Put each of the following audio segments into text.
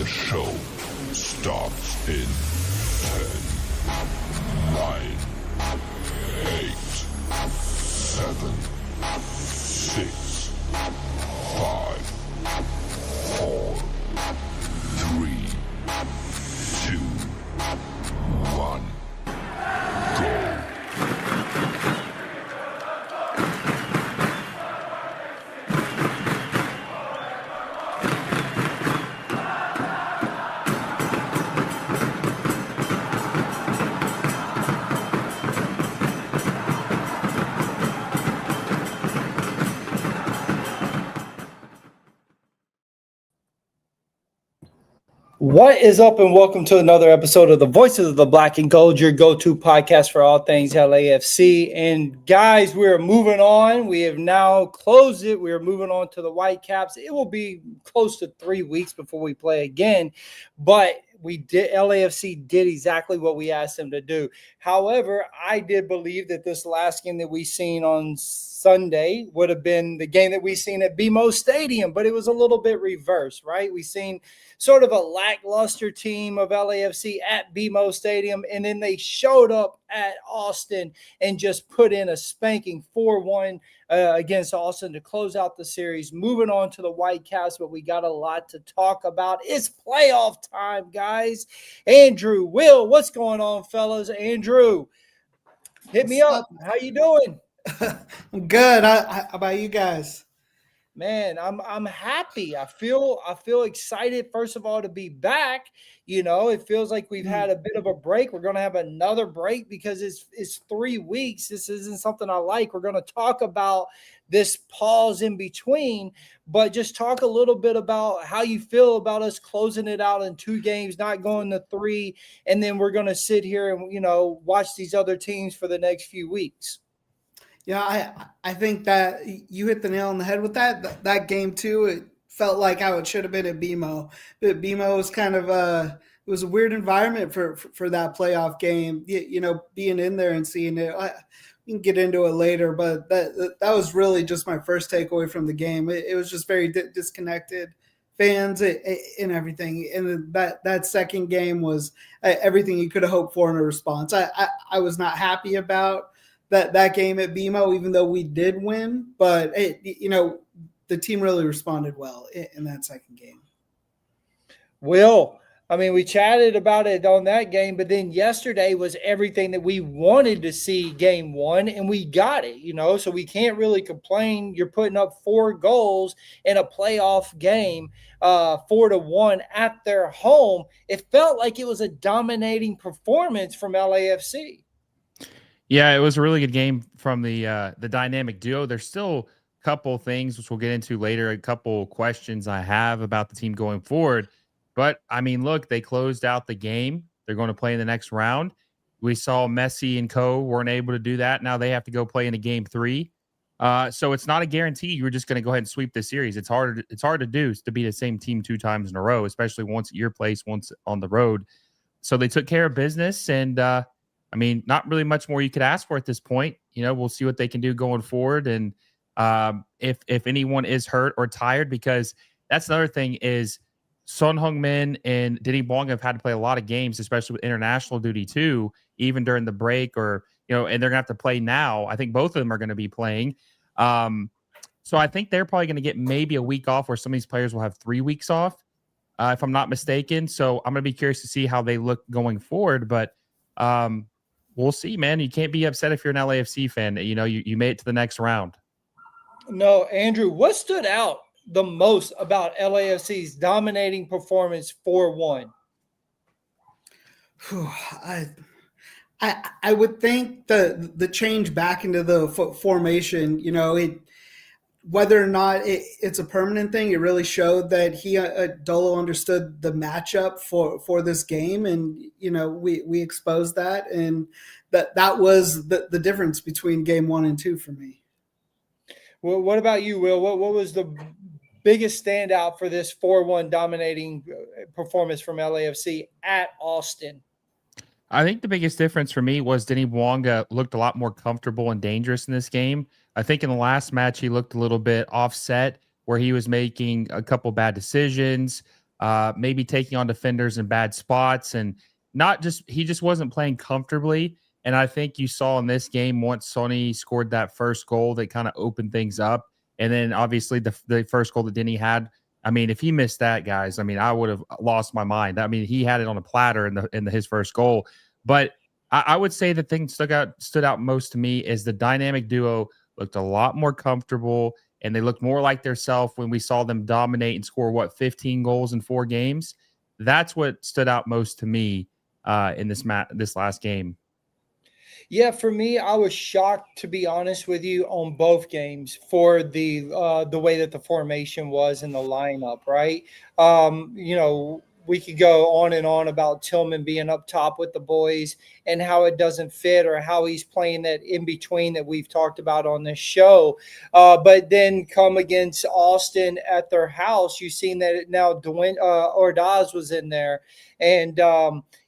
show starts in 10, 9, 8, 7, 6, 5, 4, 3, 2, 1, go. What is up, and welcome to another episode of the Voices of the Black and Gold, your go-to podcast for all things LAFC. And guys, we're moving on. We have now closed it. We are moving on to the Whitecaps. It will be close to 3 weeks before we play again, but LAFC did exactly what we asked them to do. However, I did believe that this last game that we seen on Sunday would have been the game that we seen at BMO Stadium, but it was a little bit reversed, right? We seen sort of a lackluster team of LAFC at BMO Stadium, and then they showed up at Austin and just put in a spanking 4-1 against Austin to close out the series. Moving on to the Whitecaps, but we got a lot to talk about. It's playoff time, guys. Andrew, Will, what's going on, fellas? Andrew, hit me up. How you doing? I'm good. How about you guys? Man, I'm happy. I feel excited, first of all, to be back. You know, it feels like we've had a bit of a break. We're going to have another break because it's 3 weeks. This isn't something I like. We're going to talk about this pause in between, but just talk a little bit about how you feel about us closing it out in 2 games, not going to 3, and then we're going to sit here and, you know, watch these other teams for the next few weeks. Yeah, I think that you hit the nail on the head with that. That game too, it felt like how it should have been at BMO. But BMO was kind of it was a weird environment for that playoff game. You know, being in there and seeing it. We can get into it later, but that was really just my first takeaway from the game. It was just very disconnected. Fans and everything, and that second game was everything you could have hoped for in a response. I was not happy about that game at BMO, even though we did win, but the team really responded well in that second game. Will, I mean, we chatted about it on that game, but then yesterday was everything that we wanted to see game 1, and we got it, you know, so we can't really complain. You're putting up 4 goals in a playoff game, 4-1 at their home. It felt like it was a dominating performance from LAFC. Yeah, it was a really good game from the dynamic duo. There's still a couple things which we'll get into later, a couple questions I have about the team going forward. But, I mean, look, they closed out the game. They're going to play in the next round. We saw Messi and co. weren't able to do that. Now they have to go play in a game 3. So it's not a guarantee you're just going to go ahead and sweep the series. It's hard to do to beat the same team 2 times in a row, especially once at your place, once on the road. So they took care of business, and I mean, not really much more you could ask for at this point. You know, we'll see what they can do going forward. And if anyone is hurt or tired, because that's another thing is Heung-Min and Denis Bouanga have had to play a lot of games, especially with international duty too, even during the break and they're going to have to play now. I think both of them are going to be playing. So I think they're probably going to get maybe a week off, where some of these players will have 3 weeks off, if I'm not mistaken. So I'm going to be curious to see how they look going forward. But we'll see, man. You can't be upset if you're an LAFC fan. You know, you made it to the next round. No, Andrew, what stood out the most about LAFC's dominating performance 4-1? I would think the change back into the formation, you know, whether or not it's a permanent thing, it really showed that Dolo understood the matchup for this game, and you know we exposed that, and that was the difference between game 1 and 2 for me. Well, what about you, Will? What was the biggest standout for this 4-1 dominating performance from LAFC at Austin? I think the biggest difference for me was Denis Bouanga looked a lot more comfortable and dangerous in this game. I think in the last match, he looked a little bit offset, where he was making a couple bad decisions. maybe taking on defenders in bad spots, and he just wasn't playing comfortably. And I think you saw in this game, once Sonny scored that first goal, they kind of opened things up. And then obviously the first goal that Denny had, I mean, if he missed that, guys, I mean, I would have lost my mind. I mean, he had it on a platter in his first goal. But I would say the thing stood out most to me is the dynamic duo looked a lot more comfortable, and they looked more like themselves when we saw them dominate and score 15 goals in 4 games. That's what stood out most to me in this last game. Yeah, for me, I was shocked, to be honest with you, on both games for the way that the formation was in the lineup. Right, we could go on and on about Tillman being up top with the boys and how it doesn't fit, or how he's playing that in between that we've talked about on this show. But then come against Austin at their house, you've seen that now Ordaz was in there, and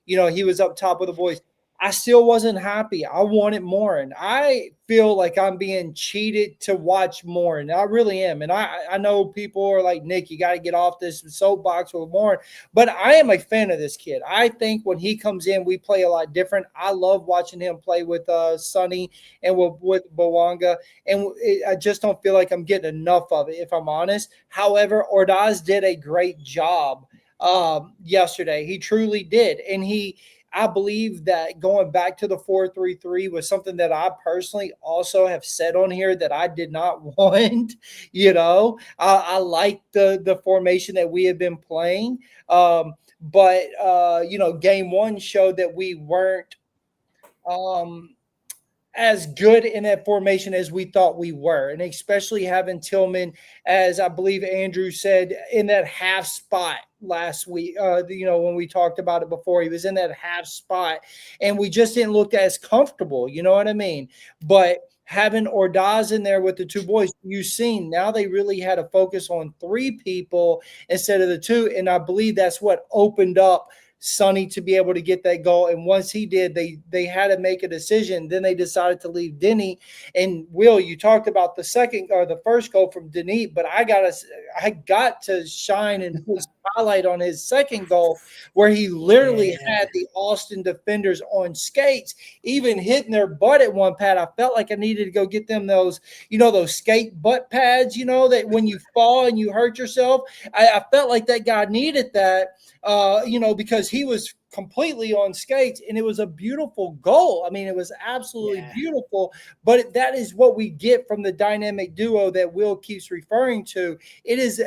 he was up top with the boys. I still wasn't happy. I wanted more. And I feel like I'm being cheated to watch more. And I really am. And I know people are like, Nick, you got to get off this soapbox with more. But I am a fan of this kid. I think when he comes in, we play a lot different. I love watching him play with Sonny and with Bouanga. And I just don't feel like I'm getting enough of it, if I'm honest. However, Ordaz did a great job yesterday. He truly did. And I believe that going back to the 4-3-3 was something that I personally also have said on here that I did not want. I like the formation that we have been playing. But game one showed that we weren't as good in that formation as we thought we were. And especially having Tillman, as I believe Andrew said, in that half spot last week, when we talked about it before, he was in that half spot and we just didn't look as comfortable. You know what I mean? But having Ordaz in there with the 2 boys, you've seen now they really had a focus on 3 people instead of the 2. And I believe that's what opened up Sonny to be able to get that goal. And once he did, they had to make a decision. Then they decided to leave Denny. And Will, you talked about the first goal from Denis, but I got to shine and put spotlight on his second goal, where he literally had the Austin defenders on skates, even hitting their butt at one pad. I felt like I needed to go get them those skate butt pads, that when you fall and you hurt yourself. I felt like that guy needed that, because he was completely on skates, and it was a beautiful goal. I mean, it was absolutely beautiful, but that is what we get from the dynamic duo that Will keeps referring to. It is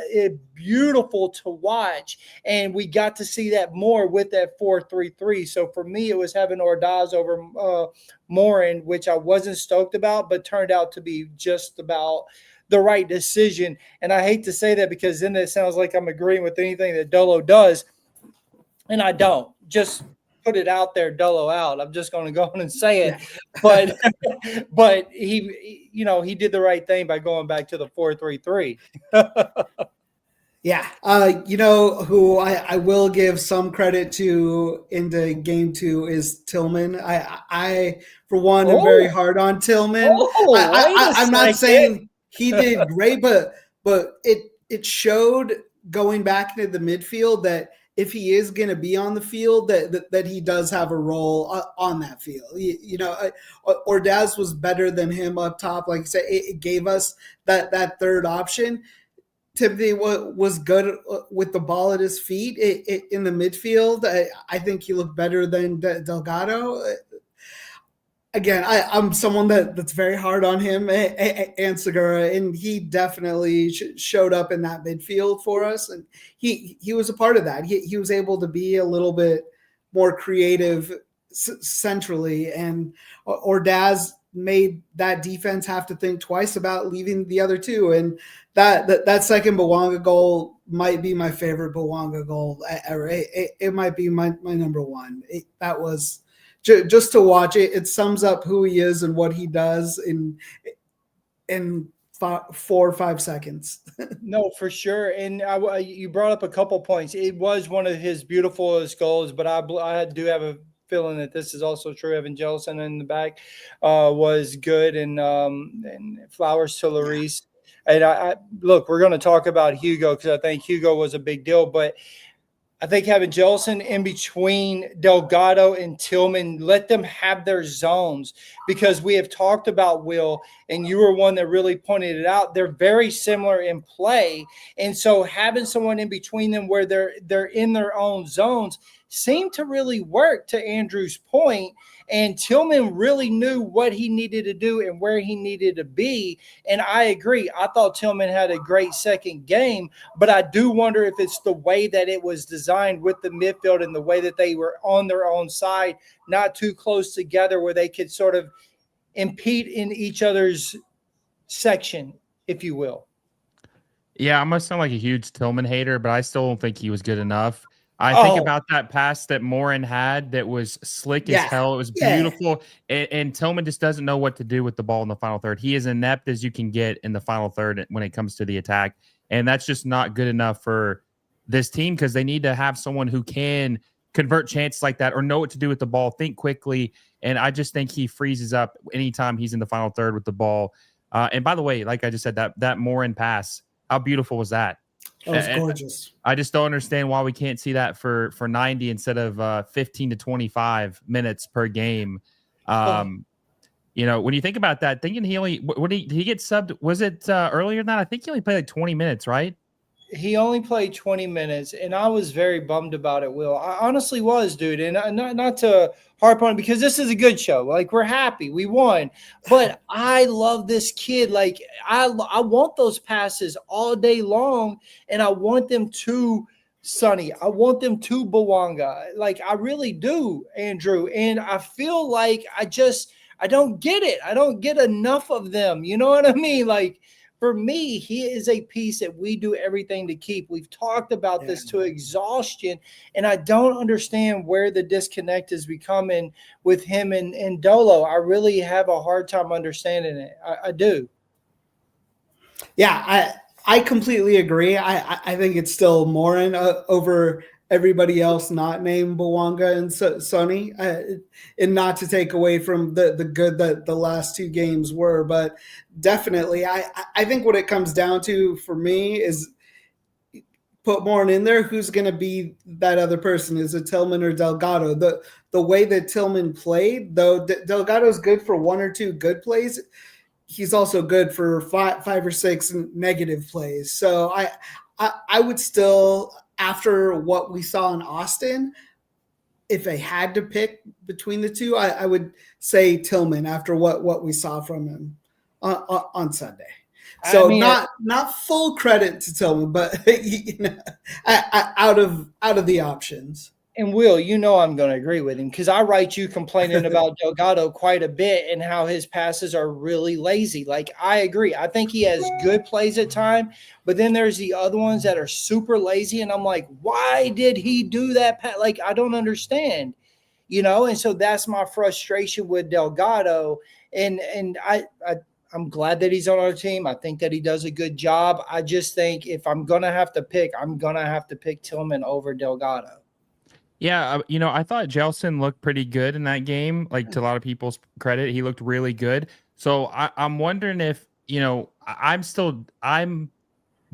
beautiful to watch, and we got to see that more with that 4-3-3. So for me, it was having Ordaz over Morin, which I wasn't stoked about, but turned out to be just about the right decision. And I hate to say that, because then it sounds like I'm agreeing with anything that Dolo does. And I don't. Just put it out there, Dolo out. I'm just going to go on and say it. But but he did the right thing by going back to the 4-3-3. Yeah. Who I will give some credit to in the game 2 is Tillman. I for one, am very hard on Tillman. I'm not saying he did great, but it showed going back into the midfield that if he is going to be on the field, that he does have a role on that field. Ordaz was better than him up top. Like I said, it gave us that third option. Timothy was good with the ball at his feet in the midfield. I think he looked better than Delgado. Again, I'm someone that's very hard on him and Segura, and he definitely showed up in that midfield for us, and he was a part of that. He was able to be a little bit more creative centrally, and Ordaz made that defense have to think twice about leaving the other 2, and that second Bouanga goal might be my favorite Bouanga goal ever. It might be my number 1. That was just to watch it. It sums up who he is and what he does in 4 or 5 seconds. No, for sure. And you brought up a couple points. It was one of his beautifulest goals, but I do have a feeling that this is also true. Evan Jellison in the back was good, and flowers to Larice. And I look, we're going to talk about Hugo, because I think Hugo was a big deal, but I think having Jelson in between Delgado and Tillman, let them have their zones, because we have talked about, Will, and you were one that really pointed it out. They're very similar in play. And so having someone in between them where they're in their own zones seemed to really work, to Andrew's point. And Tillman really knew what he needed to do and where he needed to be. And I agree. I thought Tillman had a great second game, but I do wonder if it's the way that it was designed with the midfield and the way that they were on their own side, not too close together, where they could sort of impede in each other's section, if you will. Yeah, I must sound like a huge Tillman hater, but I still don't think he was good enough. I think about that pass that Morin had that was slick as hell. It was beautiful. And Tillman just doesn't know what to do with the ball in the final third. He is inept as you can get in the final third when it comes to the attack. And that's just not good enough for this team, because they need to have someone who can convert chances like that or know what to do with the ball, think quickly. And I just think he freezes up anytime he's in the final third with the ball. And by the way, like I just said, that Morin pass, how beautiful was that? That was gorgeous. I just don't understand why we can't see that for 90 instead of 15 to 25 minutes per game. When you think about that, thinking he only did he get subbed? Was it earlier than that? I think he only played like 20 minutes, right? He only played 20 minutes, and I was very bummed about it, Will. I honestly was, dude. And not to harp on it, because this is a good show. Like, we're happy. We won. But I love this kid. Like, I want those passes all day long, and I want them to Sonny. I want them to Bouanga. Like, I really do, Andrew. And I feel like I don't get it. I don't get enough of them. You know what I mean? Like, for me, he is a piece that we do everything to keep. We've talked about this to exhaustion, and I don't understand where the disconnect is becoming with him and Dolo. I really have a hard time understanding it. I do. Yeah, I completely agree. I think it's still Morin over everybody else not named Bouanga and Sonny, and not to take away from the good that the last two games were, but definitely I think what it comes down to for me is put Morin in there. Who's going to be that other person? Is it Tillman or Delgado? The way that Tillman played, though, Delgado's good for one or two good plays. He's also good for five or six negative plays. So I would still, after what we saw in Austin, if I had to pick between the two, I would say Tillman after what we saw from him on Sunday. So not full credit to Tillman, but out of the options. And Will, I'm going to agree with him, because I write you complaining about Delgado quite a bit and how his passes are really lazy. Like, I agree. I think he has good plays at time, but then there's the other ones that are super lazy. And I'm like, why did he do that? Like, I don't understand, And so that's my frustration with Delgado. And I'm glad that he's on our team. I think that he does a good job. I just think if I'm going to have to pick, I'm going to have to pick Tillman over Delgado. Yeah, I thought Jelson looked pretty good in that game. Like, to a lot of people's credit, he looked really good. So I'm wondering if, I'm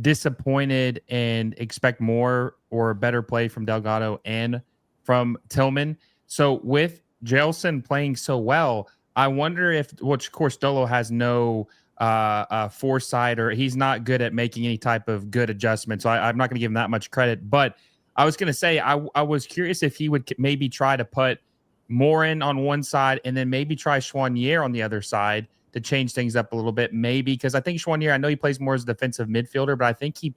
disappointed and expect more or better play from Delgado and from Tillman. So with Jelson playing so well, I wonder if, which of course Dolo has no foresight, or he's not good at making any type of good adjustment. So I'm not going to give him that much credit, but I was going to say, I was curious if he would maybe try to put Morin on one side and then maybe try Choinière on the other side to change things up a little bit, maybe, because I think Choinière, I know he plays more as a defensive midfielder, but I think he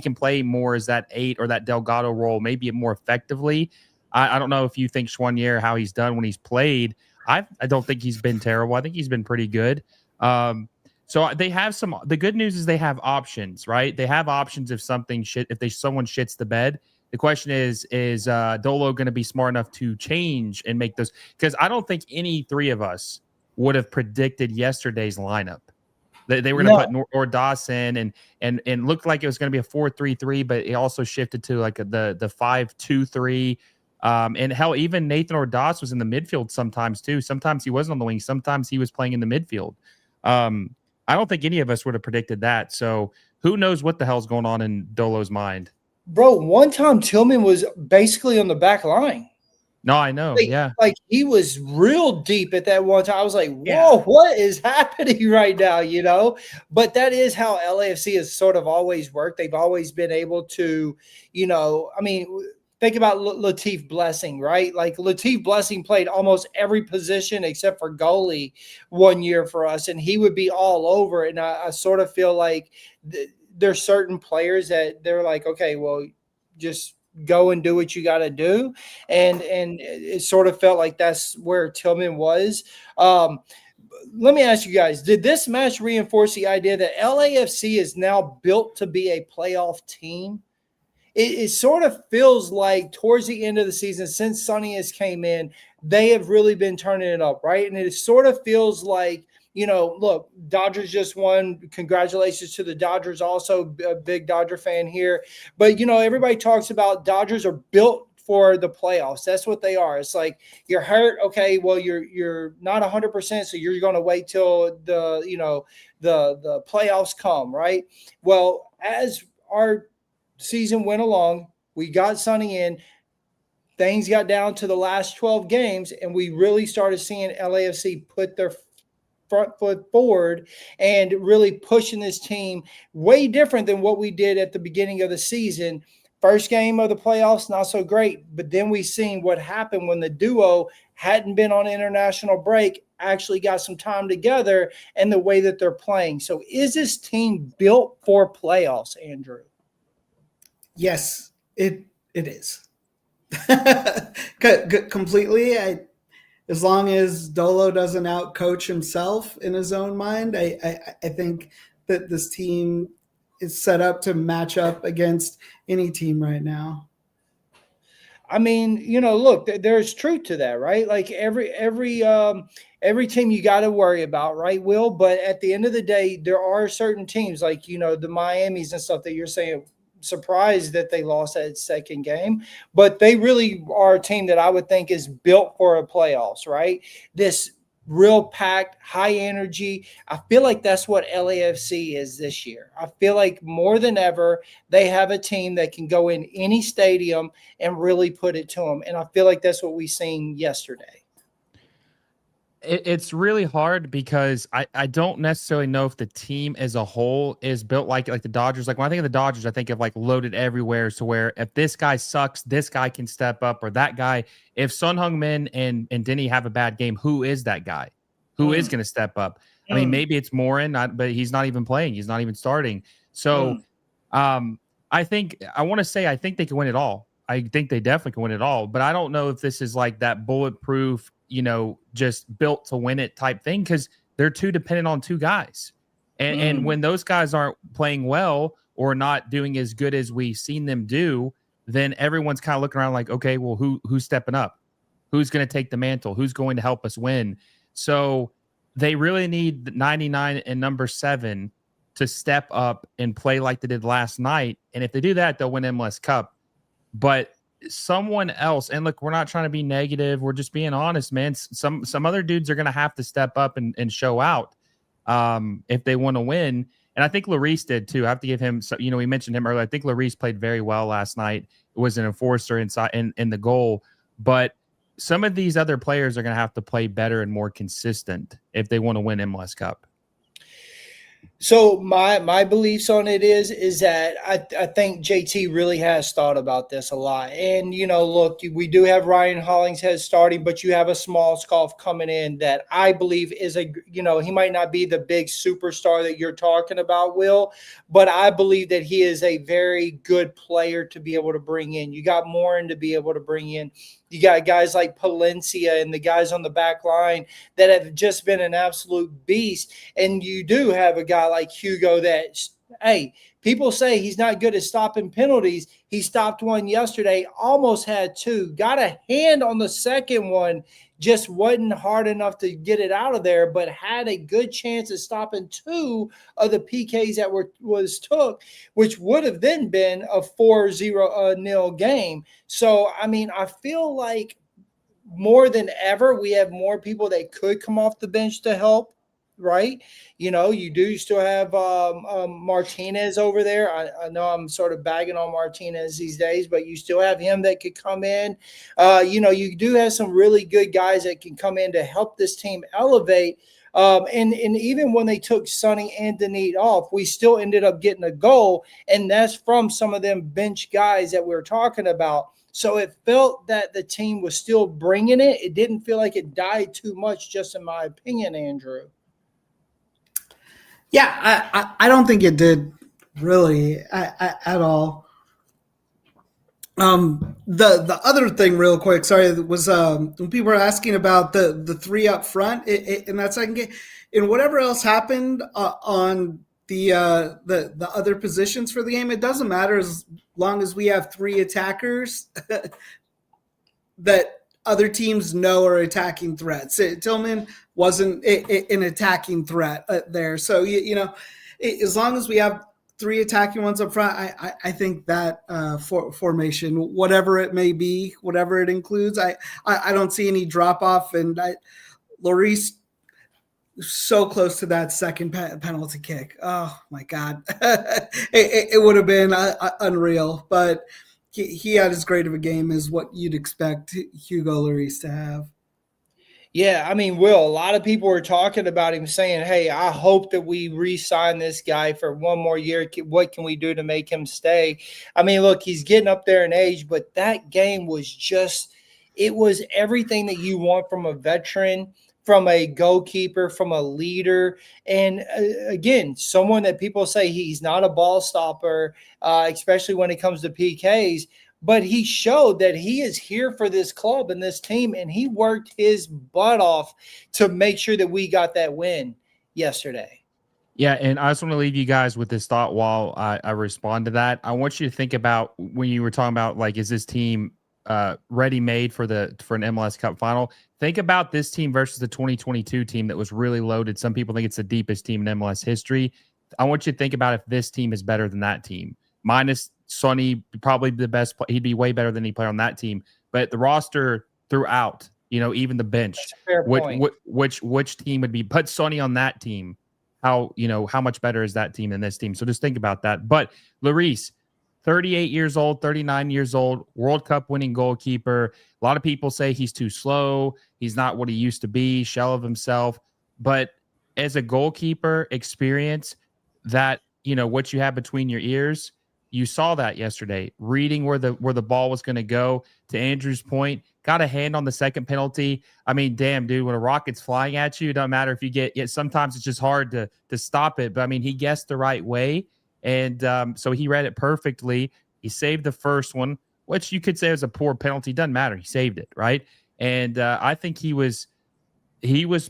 can play more as that 8 or that Delgado role, maybe more effectively. I don't know if you think Choinière, how he's done when he's played. I don't think he's been terrible. I think he's been pretty good. So they have the good news is they have options, right? They have options if someone shits the bed. The question is Dolo going to be smart enough to change and make those? Because I don't think any three of us would have predicted yesterday's lineup. They were going to put Ordaz in and looked like it was going to be a 4-3-3, but it also shifted to like the 5-2-3. And hell, even Nathan Ordaz was in the midfield sometimes too. Sometimes he wasn't on the wing. Sometimes he was playing in the midfield. I don't think any of us would have predicted that. So who knows what the hell's going on in Dolo's mind? bro, one time Tillman was basically on the back line. No, I know. Yeah. Like he was real deep at that one time. I was like, whoa, Yeah. what is happening right now? But that is how LAFC has sort of always worked. They've always been able to, think about Latif Blessing, right? Like Latif Blessing played almost every position except for goalie one year for us, and he would be all over. And I sort of feel like there's certain players that they're like, okay, well, just go and do what you got to do. And it sort of felt like that's where Tillman was. Let me ask you guys, did this match reinforce the idea that LAFC is now built to be a playoff team? It sort of feels like towards the end of the season, since Sonny has came in, they have really been turning it up, right? And it sort of feels like, look, Dodgers just won. Congratulations to the Dodgers. Also a big Dodger fan here. But, everybody talks about Dodgers are built for the playoffs. That's what they are. It's like you're hurt. Okay, well, you're not 100%, so you're going to wait till the playoffs come, right? Well, as our season went along, we got Sonny in. Things got down to the last 12 games, and we really started seeing LAFC put their front foot forward and really pushing this team way different than what we did at the beginning of the season. First game of the playoffs, not so great, but then we seen what happened when the duo hadn't been on international break, actually got some time together, and the way that they're playing. So is this team built for playoffs, Andrew? Yes, it is. Completely. As long as Dolo doesn't outcoach himself in his own mind, I think that this team is set up to match up against any team right now. I mean, look, there's truth to that, right? Like every team you got to worry about, right, Will? But at the end of the day, there are certain teams like, the Miamis and stuff that you're saying, surprised that they lost that second game, but they really are a team that I would think is built for a playoffs, right? This real packed, high energy. I feel like that's what LAFC is this year. I feel like more than ever, they have a team that can go in any stadium and really put it to them. And I feel like that's what we seen yesterday. It's really hard because I don't necessarily know if the team as a whole is built like the Dodgers. Like when I think of the Dodgers, I think of like loaded everywhere to where if this guy sucks, this guy can step up, or that guy. If Son Heung-Min and Denny have a bad game, who is that guy? Who is going to step up? I mean, maybe it's Morin, but he's not even playing. He's not even starting. So I think I think they can win it all. I think they definitely can win it all, but I don't know if this is like that bulletproof, just built to win it type thing, because they're too dependent on two guys. And when those guys aren't playing well or not doing as good as we've seen them do, then everyone's kind of looking around like, okay, well, who's stepping up? Who's going to take the mantle? Who's going to help us win? So they really need 99 and number 7 to step up and play like they did last night. And if they do that, they'll win MLS Cup. But someone else, and look, we're not trying to be negative, we're just being honest, man. Some other dudes are going to have to step up and show out if they want to win. And I think Lloris did too. I have to give him, we mentioned him earlier. I think Lloris played very well last night. It was an enforcer inside in the goal. But some of these other players are going to have to play better and more consistent if they want to win MLS Cup. So my beliefs on it is that I think JT really has thought about this a lot. And, look, we do have Ryan Hollingshead starting, but you have a small scoff coming in that I believe is he might not be the big superstar that you're talking about, Will, but I believe that he is a very good player to be able to bring in. You got Morin to be able to bring in. You got guys like Palencia and the guys on the back line that have just been an absolute beast. And you do have a guy like Hugo that, hey, people say he's not good at stopping penalties. He stopped one yesterday, almost had 2, got a hand on the second one, just wasn't hard enough to get it out of there, but had a good chance of stopping 2 of the PKs that was took, which would have then been a 4-0 game. So, I mean, I feel like more than ever, we have more people that could come off the bench to help. right? You do still have Martinez over there. I know I'm sort of bagging on Martinez these days, but you still have him that could come in. You do have some really good guys that can come in to help this team elevate. And even when they took Sonny and Denis off, we still ended up getting a goal, and that's from some of them bench guys that we were talking about. So it felt that the team was still bringing it. It didn't feel like it died too much, just in my opinion, Andrew. Yeah, I don't think it did really at all. The other thing, real quick, sorry, was when people were asking about the three up front in that second game, and whatever else happened on the other positions for the game, it doesn't matter as long as we have three attackers that other teams know are attacking threats. Tillman wasn't an attacking threat there, so as long as we have three attacking ones up front, I think that formation, whatever it may be, whatever it includes, I don't see any drop off. And Lloris so close to that second penalty kick. Oh my God, it would have been unreal. But he had as great of a game as what you'd expect Hugo Lloris to have. Yeah, I mean, Will, a lot of people were talking about him saying, hey, I hope that we re-sign this guy for one more year. What can we do to make him stay? I mean, look, he's getting up there in age, but that game was it was everything that you want from a veteran, from a goalkeeper, from a leader. And again, someone that people say he's not a ball stopper, especially when it comes to PKs. But he showed that he is here for this club and this team, and he worked his butt off to make sure that we got that win yesterday. Yeah, and I just want to leave you guys with this thought while I respond to that. I want you to think about when you were talking about, like, is this team ready-made for an MLS Cup final? Think about this team versus the 2022 team that was really loaded. Some people think it's the deepest team in MLS history. I want you to think about if this team is better than that team. Minus Sonny, probably the best. He'd be way better than he played on that team. But the roster throughout, even the bench, which team would be put Sonny on that team? How much better is that team than this team? So just think about that. But Lloris, 38 years old, 39 years old, World Cup winning goalkeeper. A lot of people say he's too slow. He's not what he used to be, shell of himself. But as a goalkeeper, experience that, what you have between your ears. You saw that yesterday, reading where the ball was going to go. To Andrew's point, got a hand on the second penalty. I mean, damn, dude, when a rocket's flying at you, it doesn't matter if you get it. Sometimes it's just hard to stop it. But, I mean, he guessed the right way. And so he read it perfectly. He saved the first one, which you could say was a poor penalty. Doesn't matter. He saved it, right? And I think he was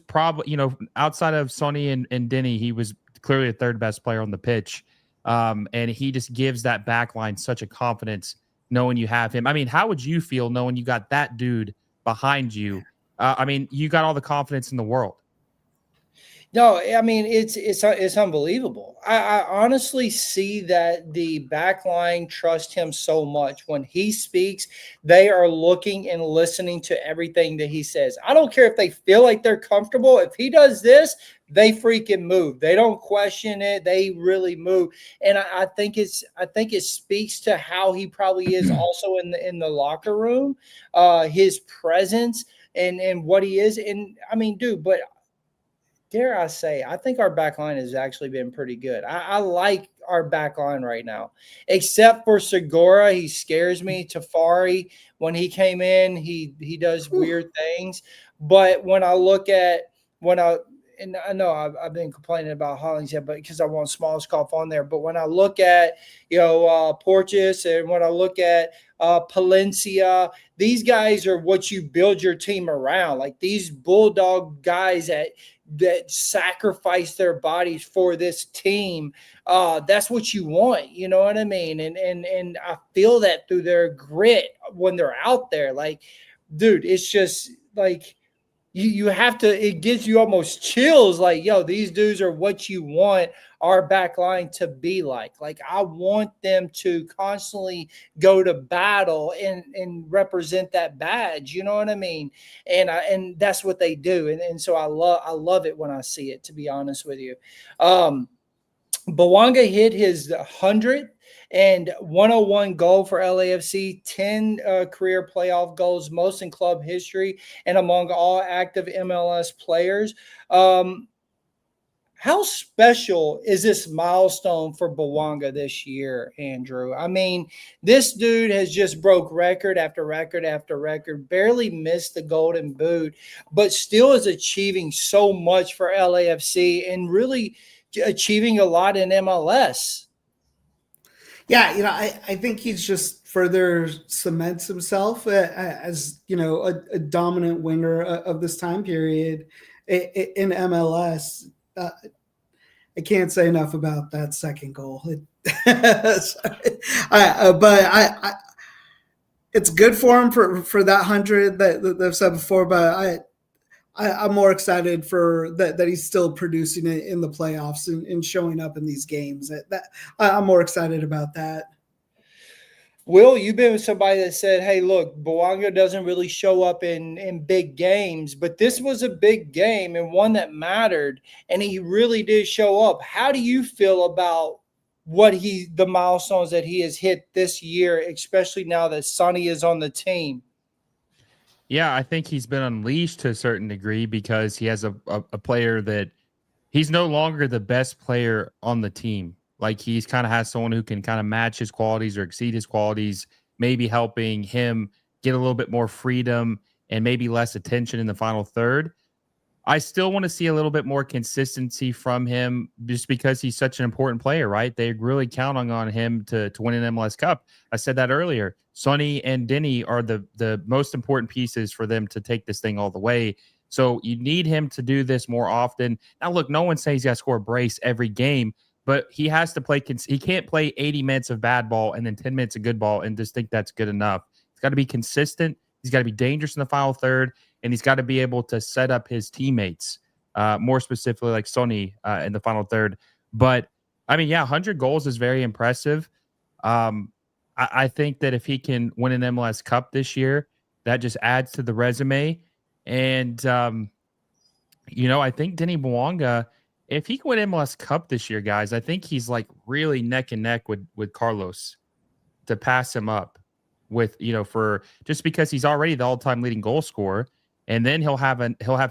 probably, outside of Sonny and Denny, he was clearly the third best player on the pitch. And he just gives that back line such a confidence knowing you have him. I mean, how would you feel knowing you got that dude behind you? I mean, you got all the confidence in the world. No, I mean, it's unbelievable. I honestly see that the back line trust him so much. When he speaks, they are looking and listening to everything that he says. I don't care if they feel like they're comfortable. If he does this, they freaking move. They don't question it. They really move. And I think it speaks to how he probably is also in the locker room, his presence and what he is. And I mean, dude, but dare I say, I think our back line has actually been pretty good. I like our back line right now, except for Segura. He scares me. Tafari, when he came in, he does weird things. But when I look at and I know I've been complaining about Hollingshead, but because I want Smallscoff on there. But when I look at Porteous, and when I look at Palencia, these guys are what you build your team around. Like these bulldog guys that sacrifice their bodies for this team. That's what you want. You know what I mean? And I feel that through their grit when they're out there. Like, dude, it's just like, you have to, it gives you almost chills like, yo, these dudes are what you want our back line to be like. Like, I want them to constantly go to battle and represent that badge. You know what I mean? And that's what they do. And so I love it when I see it, to be honest with you. Bouanga hit his 100th and 101 goal for LAFC, 10 career playoff goals, most in club history and among all active MLS players. How special is this milestone for Bouanga this year, Andrew? I mean, this dude has just broke record after record after record, barely missed the golden boot, but still is achieving so much for LAFC and really achieving a lot in MLS. Yeah, I think he's just further cements himself as, a dominant winger of this time period in MLS. I can't say enough about that second goal. But it's good for him for that 100 that I've said before. But I'm more excited for that he's still producing it in the playoffs and showing up in these games. I'm more excited about that. Will, you've been with somebody that said, hey, look, Bouanga doesn't really show up in big games, but this was a big game and one that mattered, and he really did show up. How do you feel about the milestones that he has hit this year, especially now that Sonny is on the team? Yeah, I think he's been unleashed to a certain degree because he has a player that he's no longer the best player on the team. Like, he's kind of has someone who can kind of match his qualities or exceed his qualities, maybe helping him get a little bit more freedom and maybe less attention in the final third. I still want to see a little bit more consistency from him just because he's such an important player, right? They're really counting on him to win an MLS Cup. I said that earlier. Sonny and Denny are the most important pieces for them to take this thing all the way. So you need him to do this more often. Now, look, no one says he's got to score a brace every game, but he has to play. He can't play 80 minutes of bad ball and then 10 minutes of good ball and just think that's good enough. He's got to be consistent. He's got to be dangerous in the final third, and he's got to be able to set up his teammates, more specifically like Sonny in the final third. But, I mean, yeah, 100 goals is very impressive. I think that if he can win an MLS Cup this year, that just adds to the resume. And, I think Denis Bouanga, if he can win MLS Cup this year, guys, I think he's like really neck and neck with Carlos to pass him up with, for just because he's already the all-time leading goal scorer. And then he'll have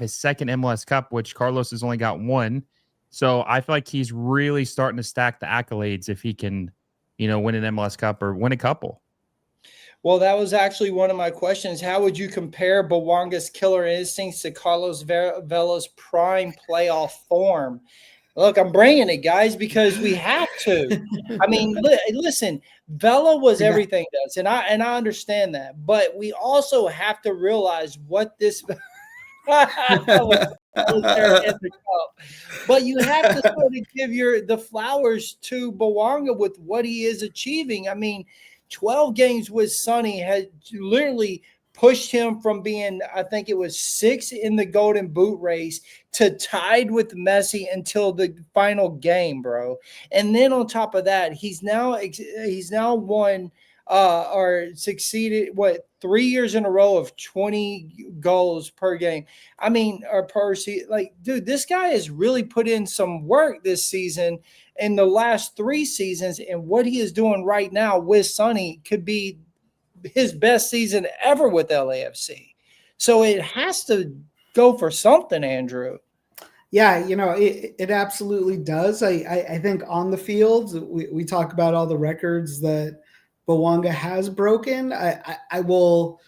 his second MLS Cup, which Carlos has only got one. So I feel like he's really starting to stack the accolades if he can, win an MLS Cup or win a couple. Well, that was actually one of my questions. How would you compare Bouanga's killer instincts to Carlos Vela's prime playoff form? Look, I'm bringing it, guys, because we have to. I mean, listen, Vela was everything to us, and I understand that. But we also have to realize what this but you have to sort of give the flowers to Bouanga with what he is achieving. I mean, 12 games with Sonny had literally pushed him from being, I think it was 6 in the Golden Boot race to tied with Messi until the final game, bro. And then on top of that, he's now won or succeeded 3 years in a row of 20 goals per game. I mean, or per season. Like, dude, this guy has really put in some work this season in the last 3 seasons, and what he is doing right now with Sonny could be his best season ever with LAFC. So it has to go for something, Andrew. Yeah, it absolutely does. I think on the field, we talk about all the records that Bouanga has broken. I will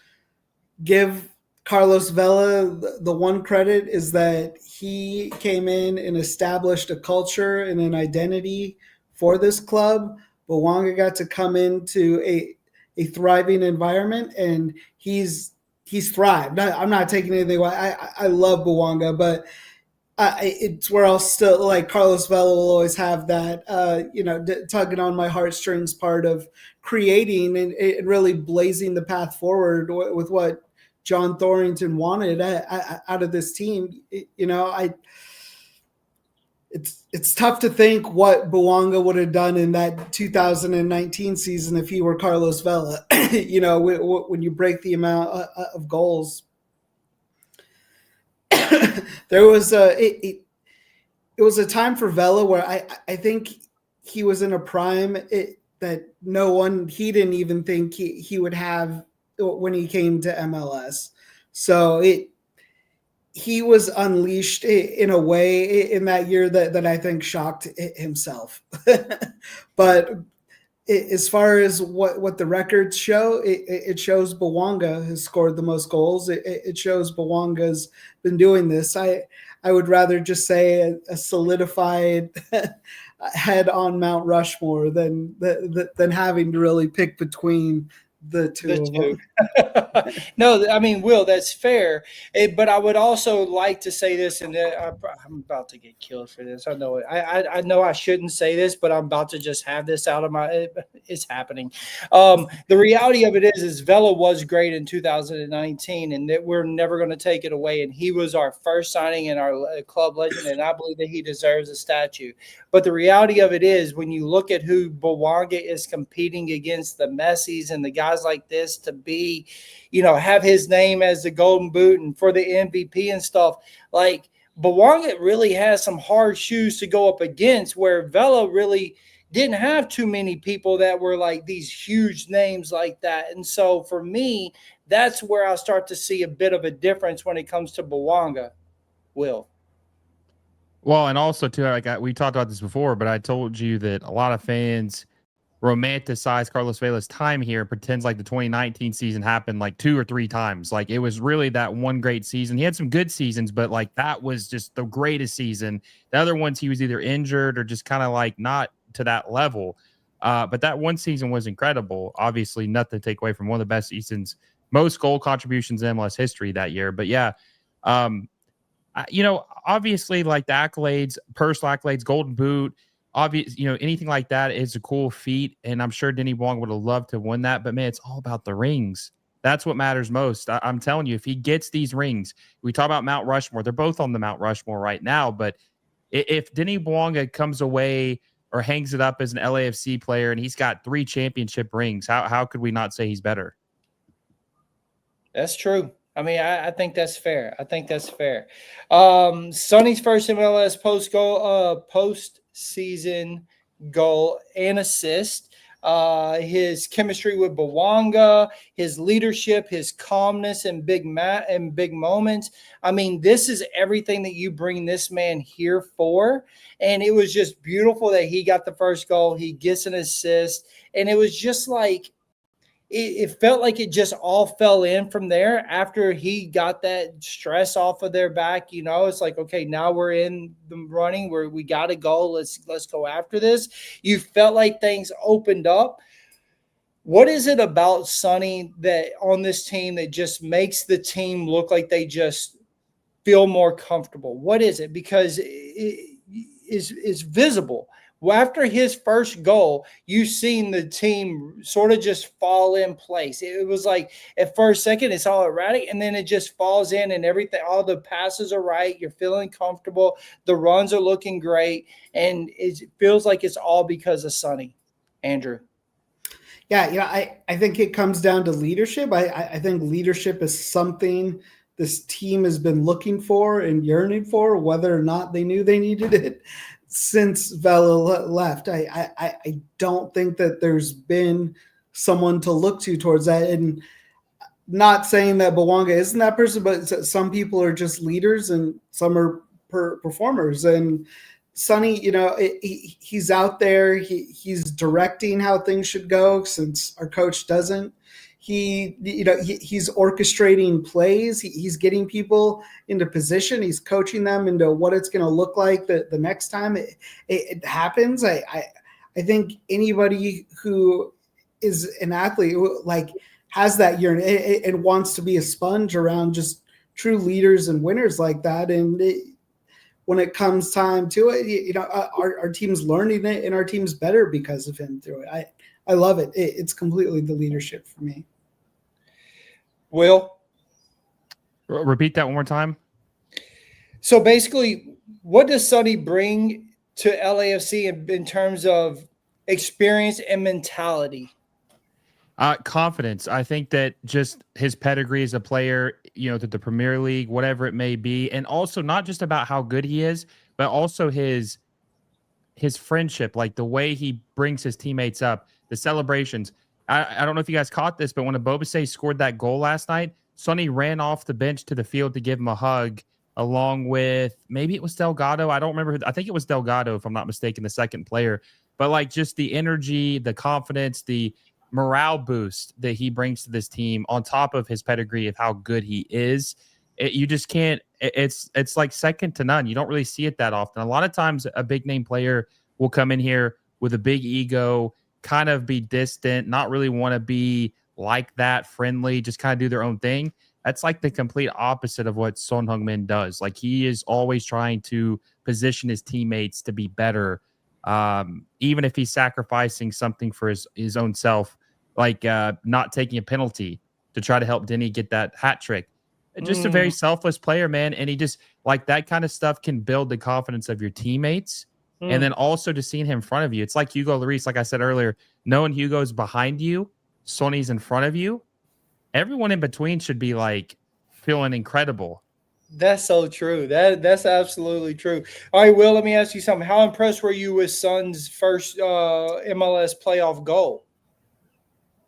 give Carlos Vela the one credit is that he came in and established a culture and an identity for this club. Bouanga got to come into a thriving environment, and he's thrived. I'm not taking anything away. I love Bouanga, but it's where I'll still, like, Carlos Vela will always have that, tugging on my heartstrings part of creating and really blazing the path forward with what John Thorrington wanted out of this team. It's tough to think what Bouanga would have done in that 2019 season if he were Carlos Vela. When you break the amount of goals, there was it was a time for Vela where I think he was in a prime that he didn't even think he would have when he came to MLS. So he was unleashed in a way in that year that I think shocked himself. But as far as what the records show, it shows Bouanga has scored the most goals. It shows Bouanga's been doing this. I would rather just say a solidified head on Mount Rushmore than having to really pick between the two of them. No, I mean, Will, that's fair. But I would also like to say this, and I'm about to get killed for this. I know it. I know I shouldn't say this, but I'm about to just have this out of my – it's happening. The reality of it is Vela was great in 2019, and that we're never going to take it away. And he was our first signing in our club legend, and I believe that he deserves a statue. But the reality of it is when you look at who Bouanga is competing against, the Messis and the guys like this, to be, have his name as the Golden Boot and for the MVP and stuff, like Bouanga really has some hard shoes to go up against, where Vela really didn't have too many people that were like these huge names like that. And so for me, that's where I start to see a bit of a difference when it comes to Bouanga. Will. Well, and also too, we talked about this before, but I told you that a lot of fans romanticize Carlos Vela's time here, pretends like the 2019 season happened like 2 or 3 times. Like it was really that one great season. He had some good seasons, but like that was just the greatest season. The other ones he was either injured or just kind of like not to that level. But that one season was incredible. Obviously, nothing to take away from one of the best seasons, most goal contributions in MLS history that year. But yeah, obviously, like the accolades, personal accolades, Golden Boot, obvious, anything like that is a cool feat. And I'm sure Denis Bouanga would have loved to win that. But man, it's all about the rings. That's what matters most. I'm telling you, if he gets these rings, we talk about Mount Rushmore. They're both on the Mount Rushmore right now. But if Denis Bouanga comes away or hangs it up as an LAFC player and he's got 3 championship rings, how could we not say he's better? That's true. I mean, I think that's fair. Sonny's first MLS postseason goal and assist. His chemistry with Bouanga, his leadership, his calmness in big moments. I mean, this is everything that you bring this man here for. And it was just beautiful that he got the first goal. He gets an assist. And it was just like, it felt like it just all fell in from there after he got that stress off of their back. It's like, okay, now we're in the running where we got to go. Let's go after this. You felt like things opened up. What is it about Sonny that on this team that just makes the team look like they just feel more comfortable? What is it? Because it is visible. Well, after his first goal, you've seen the team sort of just fall in place. It was like at first second, it's all erratic, and then it just falls in and everything. All the passes are right. You're feeling comfortable. The runs are looking great, and it feels like it's all because of Sonny. Andrew. Yeah, I think it comes down to leadership. I think leadership is something this team has been looking for and yearning for, whether or not they knew they needed it. Since Vela left, I don't think that there's been someone to look to towards that. And not saying that Bouanga isn't that person, but some people are just leaders and some are performers. And Sonny, he's out there. He's directing how things should go since our coach doesn't. He's orchestrating plays. He's getting people into position. He's coaching them into what it's going to look like the next time it happens. I think anybody who is an athlete like has that yearning and wants to be a sponge around just true leaders and winners like that. And when it comes time to it, our team's learning it and our team's better because of him through it. I love it. It's completely the leadership for me. Will? Repeat that one more time. So basically, what does Sonny bring to LAFC in terms of experience and mentality? Confidence. I think that just his pedigree as a player, to the Premier League, whatever it may be, and also not just about how good he is, but also his friendship, like the way he brings his teammates up, the celebrations. I don't know if you guys caught this, but when Abobase scored that goal last night, Sonny ran off the bench to the field to give him a hug, along with maybe it was Delgado. I don't remember. I think it was Delgado, if I'm not mistaken, the second player. But like just the energy, the confidence, the morale boost that he brings to this team on top of his pedigree of how good he is. You just can't. It's like second to none. You don't really see it that often. A lot of times a big name player will come in here with a big ego, kind of be distant, not really want to be like that, friendly, just kind of do their own thing. That's like the complete opposite of what Son Heung-Min does. Like he is always trying to position his teammates to be better, even if he's sacrificing something for his own self, like not taking a penalty to try to help Denny get that hat trick. Just a very selfless player, man. And he just like that kind of stuff can build the confidence of your teammates. And then also just seeing him in front of you. It's like Hugo Lloris, like I said earlier, knowing Hugo's behind you, Sonny's in front of you. Everyone in between should be like feeling incredible. That's so true. That's absolutely true. All right, Will, let me ask you something. How impressed were you with Son's first MLS playoff goal?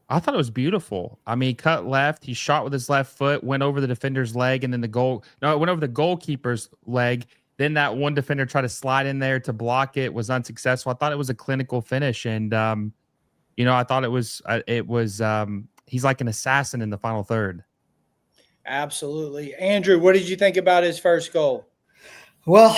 I thought it was beautiful. I mean, cut left. He shot with his left foot, went over the defender's leg, and then it went over the goalkeeper's leg. Then that one defender tried to slide in there to block it, was unsuccessful. I thought it was a clinical finish, and I thought it was he's like an assassin in the final third. Absolutely. Andrew, what did you think about his first goal? Well,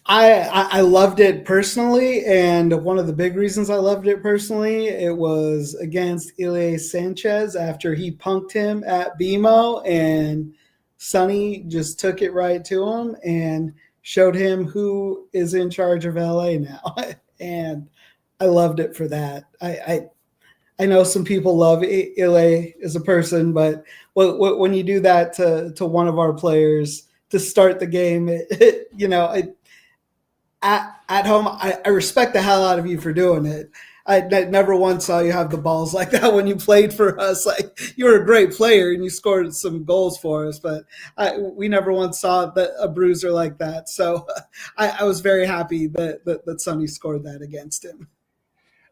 I loved it personally, and one of the big reasons I loved it personally, it was against Ilie Sanchez after he punked him at BMO, and Sonny just took it right to him and showed him who is in charge of LA now. And I loved it for that. I know some people love Ilie as a person, but when you do that to one of our players to start the game, at home, I respect the hell out of you for doing it. I never once saw you have the balls like that when you played for us. Like, you were a great player and you scored some goals for us, but we never once saw a bruiser like that. So I was very happy that Sonny scored that against him.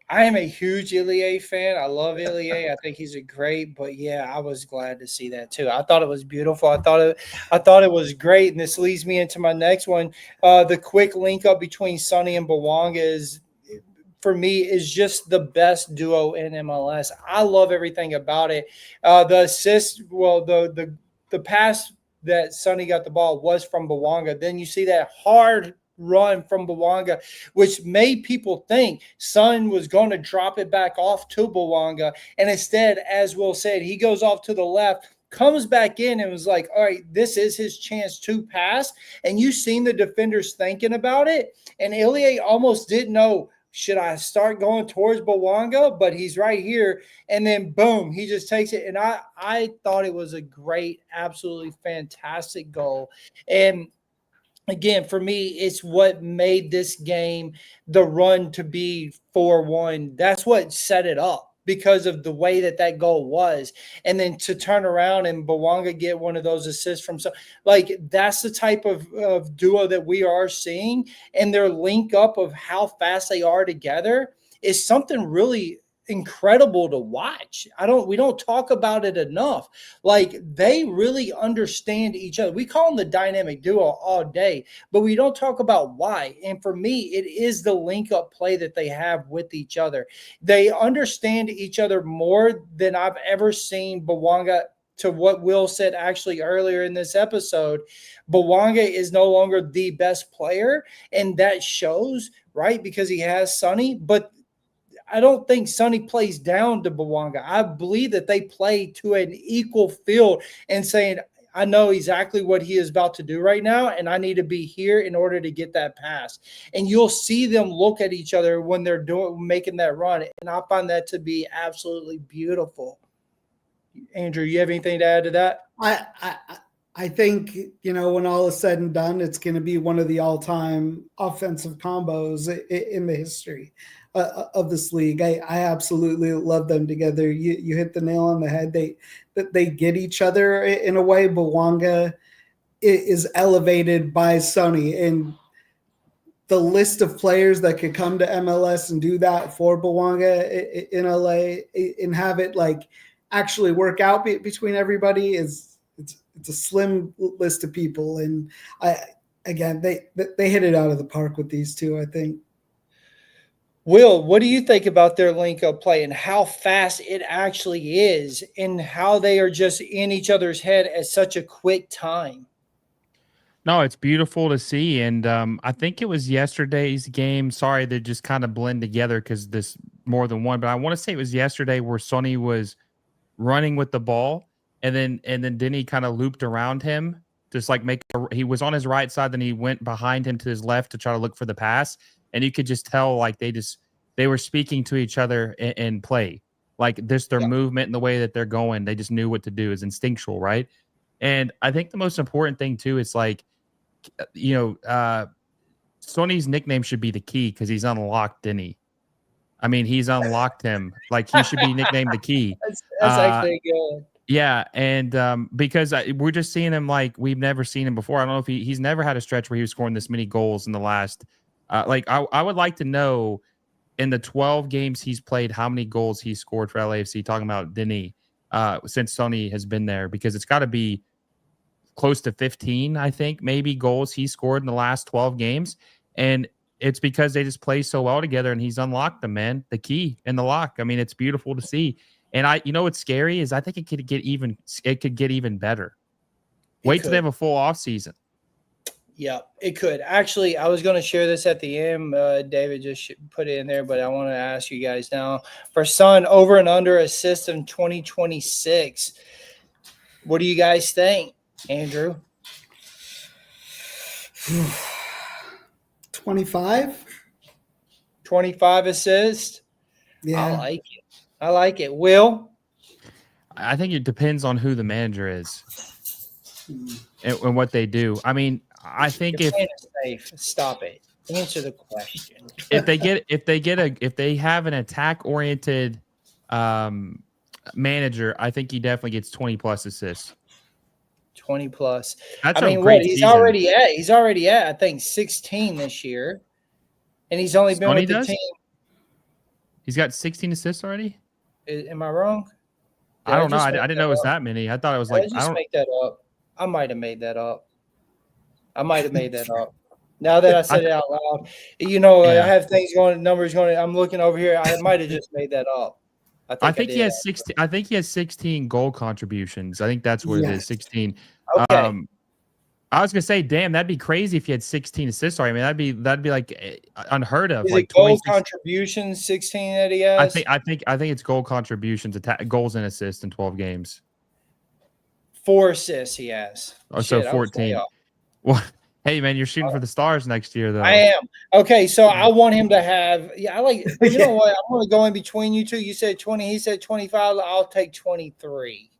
I am a huge Ilie fan. I love Ilie. I think he's a great, but yeah, I was glad to see that too. I thought it was beautiful. I thought it was great. And this leads me into my next one. The quick link up between Sonny and Bouanga is, for me, is just the best duo in MLS. I love everything about it. The assist, well, the pass that Sonny got the ball was from Bouanga. Then you see that hard run from Bouanga, which made people think Son was going to drop it back off to Bouanga. And instead, as Will said, he goes off to the left, comes back in and was like, all right, this is his chance to pass. And you seen the defenders thinking about it. And Ilie almost didn't know, should I start going towards Bouanga? But he's right here. And then, boom, he just takes it. And I thought it was a great, absolutely fantastic goal. And again, for me, it's what made this game, the run to be 4-1. That's what set it up because of the way that goal was. And then to turn around and Bouanga get one of those assists from that's the type of duo that we are seeing. And their link up of how fast they are together is something really incredible to watch. We don't talk about it enough. Like, they really understand each other. We call them the dynamic duo all day, but we don't talk about why. And for me, it is the link up play that they have with each other. They understand each other more than I've ever seen Bouanga. To what Will said actually earlier in this episode, Bouanga is no longer the best player, and that shows, right? Because he has Sonny, but I don't think Sonny plays down to Bouanga. I believe that they play to an equal field and saying, I know exactly what he is about to do right now, and I need to be here in order to get that pass. And you'll see them look at each other when they're making that run, and I find that to be absolutely beautiful. Andrew, you have anything to add to that? I think, when all is said and done, it's going to be one of the all-time offensive combos in the history of this league. I absolutely love them together. You hit the nail on the head. They get each other in a way. Bouanga is elevated by Sonny, and the list of players that could come to MLS and do that for Bouanga in LA and have it like actually work out between everybody it's a slim list of people. And they hit it out of the park with these two, I think. Will, what do you think about their link-up play and how fast it actually is and how they are just in each other's head at such a quick time? No, it's beautiful to see. And I think it was yesterday's game. Sorry, they just kind of blend together because this more than one. But I want to say it was yesterday where Sonny was running with the ball, and then Denny kind of looped around him, just like he was on his right side, then he went behind him to his left to try to look for the pass, and you could just tell like they were speaking to each other in play, like this their movement and the way that they're going, they just knew what to do. Is instinctual, right? And I think the most important thing too is like, Sonny's nickname should be the Key because he's unlocked Denny. I mean, he's unlocked him. Like he should be nicknamed the Key. That's actually good. Yeah, and because we're just seeing him like we've never seen him before. I don't know if he's never had a stretch where he was scoring this many goals in the last. I would like to know in the 12 games he's played how many goals he scored for LAFC. Talking about Denis, since Sonny has been there, because it's got to be close to 15, I think, maybe goals he scored in the last 12 games, and it's because they just play so well together, and he's unlocked them, man. The key and the lock. I mean, it's beautiful to see. And what's scary is I think it could get even better. Wait till they have a full off season. Yeah, it could. Actually, I was going to share this at the end. David just put it in there, but I want to ask you guys now. For Son, over and under assists in 2026, what do you guys think, Andrew? 25? 25 assists? Yeah. I like it. Will? I think it depends on who the manager is and what they do. I mean, I think if safe, stop it. Answer the question. if they have an attack oriented manager, I think he definitely gets 20 plus assists. 20 plus. That's great he's season. already at I think 16 this year, and he's only been with the team. He's got 16 assists already. Am I wrong? I don't know. I didn't know it was that many. I thought it was like. I just make that up. I might have made that up. Now that I said it out loud, I have things going, numbers going. I'm looking over here. I might have just made that up. I think he has 16. I think he has 16 goal contributions. I think that's what it is. 16. Okay. I was gonna say, damn, that'd be crazy if he had 16 assists. Sorry, I mean that'd be like unheard of. Is like it goal contributions 16 that he has? I think it's goal contributions, goals and assists in 12 games. 4 assists he has. Oh, so 14. Well, hey man, you're shooting for the stars next year, though. I am. Okay, so I want him to have. Yeah, I like. You know what? I'm going to go in between you two. You said 20. He said 25. I'll take 23.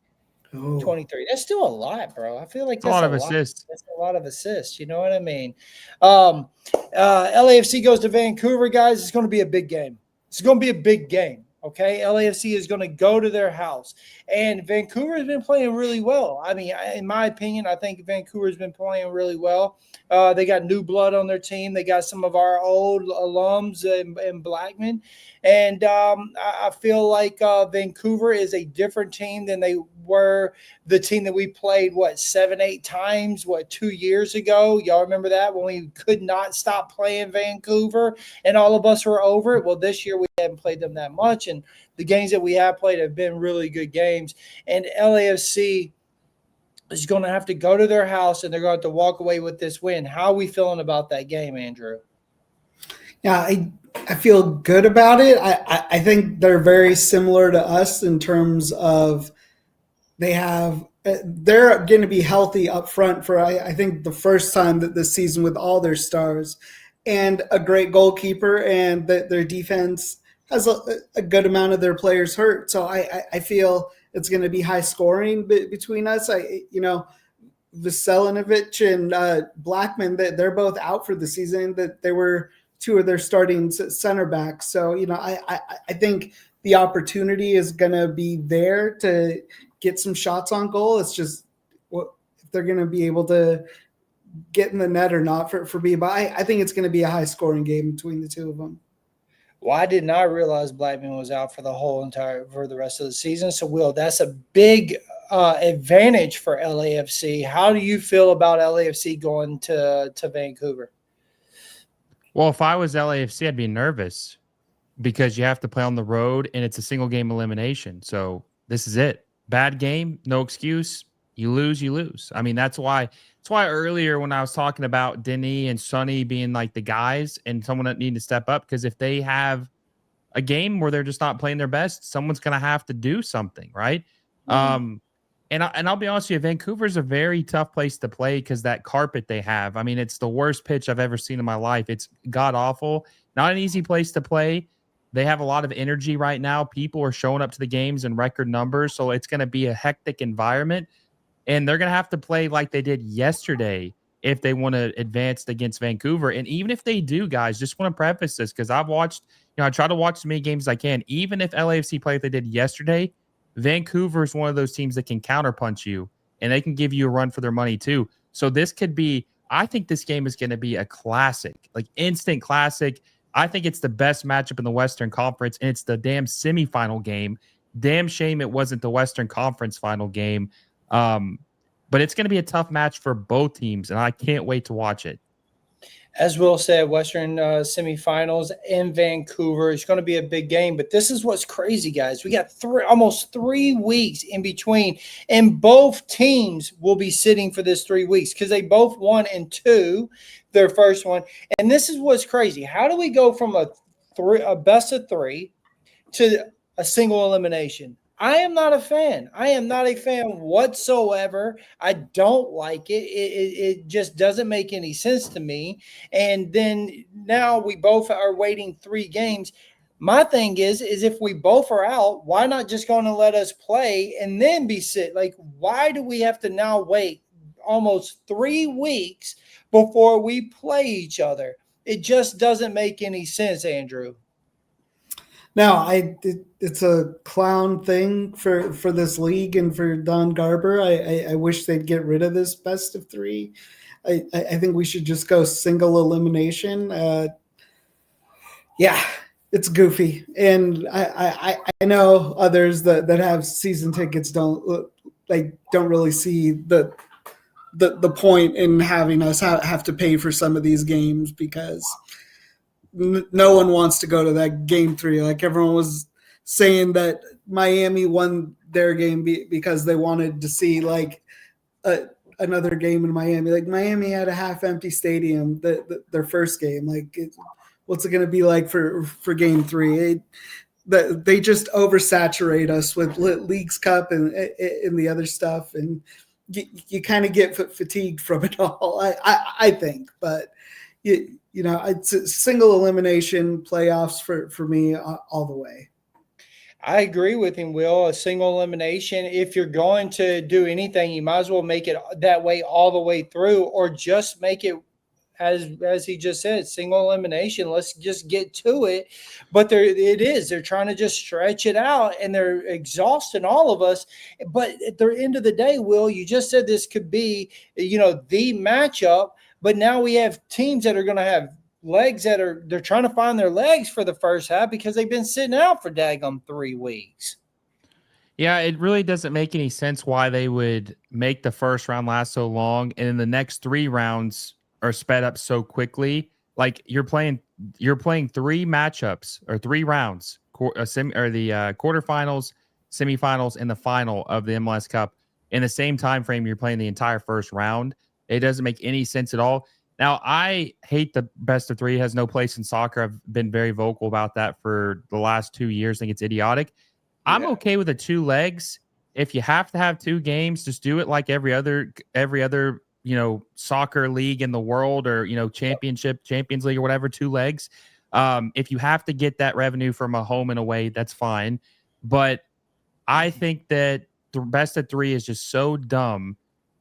Ooh. 23. That's still a lot, bro. I feel like that's a lot of assists. That's a lot of assists. You know what I mean? LAFC goes to Vancouver, guys. It's going to be a big game. It's going to be a big game. Okay, LAFC is going to go to their house, and Vancouver has been playing really well. I mean, in my opinion, I think Vancouver has been playing really well. They got new blood on their team. They got some of our old alums and Blackman, and I feel like Vancouver is a different team than they were the team that we played 7-8 times 2 years ago. Y'all remember that when we could not stop playing Vancouver and all of us were over it? Well, this year we haven't played them that much, and the games that we have played have been really good games. And LAFC is going to have to go to their house, and they're going to have to walk away with this win. How are we feeling about that game, Andrew? Yeah, I feel good about it. I think they're very similar to us in terms of they're going to be healthy up front for I think the first time that this season with all their stars, and a great goalkeeper, and their defense has a good amount of their players hurt. So I feel it's going to be high scoring between us. Veselinovic and Blackman, they're both out for the season. That they were two of their starting center backs. So, I think the opportunity is going to be there to get some shots on goal. It's just if they're going to be able to get in the net or not for me. But I think it's going to be a high scoring game between the two of them. Well, I did not realize Blackman was out for the rest of the season. So, Will, that's a big advantage for LAFC. How do you feel about LAFC going to Vancouver? Well, if I was LAFC, I'd be nervous because you have to play on the road and it's a single game elimination. So this is it. Bad game, no excuse. You lose, you lose. I mean, that's why earlier when I was talking about Denis and Sonny being like the guys and someone that need to step up, because if they have a game where they're just not playing their best, someone's going to have to do something, right? Mm-hmm. And I'll be honest with you, Vancouver's a very tough place to play because that carpet they have. I mean, it's the worst pitch I've ever seen in my life. It's god awful. Not an easy place to play. They have a lot of energy right now. People are showing up to the games in record numbers, so it's going to be a hectic environment. And they're going to have to play like they did yesterday if they want to advance against Vancouver. And even if they do, guys, just want to preface this because I've watched, I try to watch as many games as I can. Even if LAFC play like they did yesterday, Vancouver is one of those teams that can counterpunch you and they can give you a run for their money too. So this could be, I think this game is going to be a classic, like instant classic. I think it's the best matchup in the Western Conference, and it's the damn semifinal game. Damn shame it wasn't the Western Conference final game. But it's going to be a tough match for both teams, and I can't wait to watch it. As Will said, Western semifinals in Vancouver. It's going to be a big game, but this is what's crazy, guys. We got almost 3 weeks in between, and both teams will be sitting for this 3 weeks because they both won in two, their first one. And this is what's crazy. How do we go from a best of three to a single elimination? I am not a fan. I am not a fan whatsoever. I don't like it. It just doesn't make any sense to me. And then now we both are waiting 3 games. My thing is if we both are out, why not just go and let us play and then be sit? Like, why do we have to now wait almost 3 weeks before we play each other? It just doesn't make any sense, Andrew. No, it's a clown thing for this league and for Don Garber. I wish they'd get rid of this best of 3. I think we should just go single elimination. Yeah, it's goofy, and I know others that have season tickets don't really see the point in having us have to pay for some of these games because no one wants to go to that game 3. Like everyone was saying that Miami won their game because they wanted to see like another game in Miami. Like Miami had a half empty stadium, their first game. Like what's it going to be like for game 3? They just oversaturate us with Leagues Cup and the other stuff. And you kind of get fatigued from it all, I think, but it's a single elimination playoffs for me all the way. I agree with him, Will. A single elimination. If you're going to do anything, you might as well make it that way all the way through, or just make it as he just said, single elimination. Let's just get to it. But they're trying to just stretch it out, and they're exhausting all of us. But at the end of the day, Will, you just said this could be, the matchup. But now we have teams that are going to have legs they're trying to find their legs for the first half because they've been sitting out for daggum 3 weeks. Yeah, it really doesn't make any sense why they would make the first round last so long and then the next 3 rounds are sped up so quickly. Like you're playing 3 matchups or 3 rounds, the quarterfinals, semifinals, and the final of the MLS Cup in the same time frame. You're playing the entire first round. It doesn't make any sense at all. Now, I hate the best of 3. It has no place in soccer. I've been very vocal about that for the last 2 years. I think it's idiotic. Yeah. I'm okay with the 2 legs. If you have to have 2 games, just do it like every other soccer league in the world, or Champions League or whatever, 2 legs. If you have to get that revenue from a home and away, that's fine. But I think that the best of 3 is just so dumb.